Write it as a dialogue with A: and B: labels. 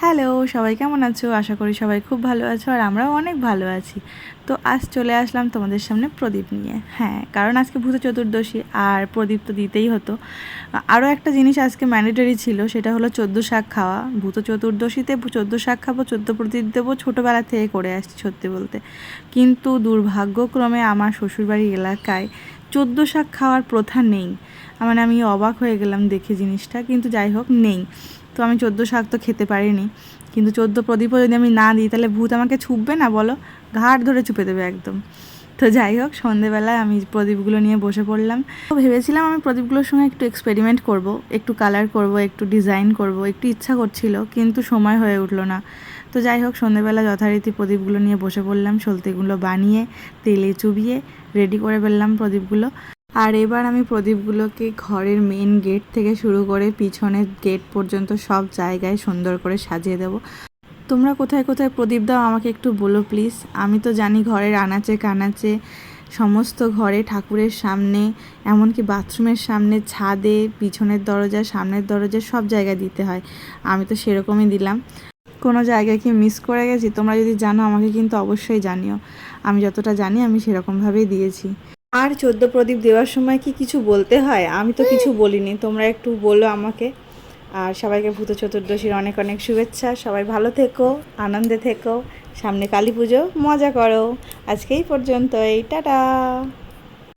A: Hello, সবাই কেমন আছো? আশা করি সবাই খুব ভালো আছো আর আমরাও অনেক ভালো আছি। তো আজ চলে আসলাম তোমাদের সামনে প্রদীপ নিয়ে। হ্যাঁ, কারণ আজকে ভূত চতুর্দশী আর প্রদীপ তো দিতেই হতো। আরও একটা জিনিস আজকে ম্যান্ডেটরি ছিল, সেটা হলো 14 শাক খাওয়া। ভূত চতুর্দশীতে 14 শাক খাবো, 14 প্রদীপ দেবো, ছোটোবেলা থেকে করে আসছি সত্যি বলতে। কিন্তু দুর্ভাগ্যক্রমে আমার শ্বশুরবাড়ি এলাকায় 14 শাক খাওয়ার প্রথা নেই। মানে আমি অবাক হয়ে গেলাম দেখে জিনিসটা, কিন্তু যাই হোক নেই। তো আমি 14 শাক তো খেতে পারিনি, কিন্তু 14 প্রদীপও যদি আমি না দিই তাহলে ভূত আমাকে ছুপবে না বলো? ঘাড় ধরে চুপে দেবে একদম। তো যাই হোক, সন্ধেবেলায় আমি প্রদীপগুলো নিয়ে বসে পড়লাম। তো ভেবেছিলাম আমি প্রদীপগুলোর সঙ্গে একটু এক্সপেরিমেন্ট করব, একটু কালার করব, একটু ডিজাইন করব, একটু ইচ্ছা করছিল, কিন্তু সময় হয়ে উঠলো না। তো যাই হোক, সন্ধেবেলা যথারীতি প্রদীপগুলো নিয়ে বসে পড়লাম, সলতেগুলো বানিয়ে তেলে চুবিয়ে রেডি করে ফেললাম প্রদীপগুলো। আর এবার আমি প্রদীপগুলোকে ঘরের মেন গেট থেকে শুরু করে পিছনের গেট পর্যন্ত সব জায়গায় সুন্দর করে সাজিয়ে দেবো। তোমরা কোথায় কোথায় প্রদীপ দাও আমাকে একটু বলো প্লিজ। আমি তো জানি ঘরের আনাচে কানাচে, সমস্ত ঘরে, ঠাকুরের সামনে, এমনকি বাথরুমের সামনে, ছাদে, পিছনের দরজা, সামনের দরজা, সব জায়গায় দিতে হয়। আমি তো সেরকমই দিলাম। কোনো জায়গায় কি মিস করে গেছি? তোমরা যদি জানো আমাকে কিন্তু অবশ্যই জানিও। আমি যতটা জানি আমি সেরকমভাবেই দিয়েছি। আর 14 প্রদীপ দেওয়ার সময় কি কিছু বলতে হয়? আমি তো কিছু বলিনি, তোমরা একটু বলো আমাকে। আর সবাইকে ভূত চতুর্দশীর অনেক অনেক শুভেচ্ছা। সবাই ভালো থেকো, আনন্দে থেকো, সামনে কালী পুজো, মজা করো। আজকে এই পর্যন্তই, টাটা।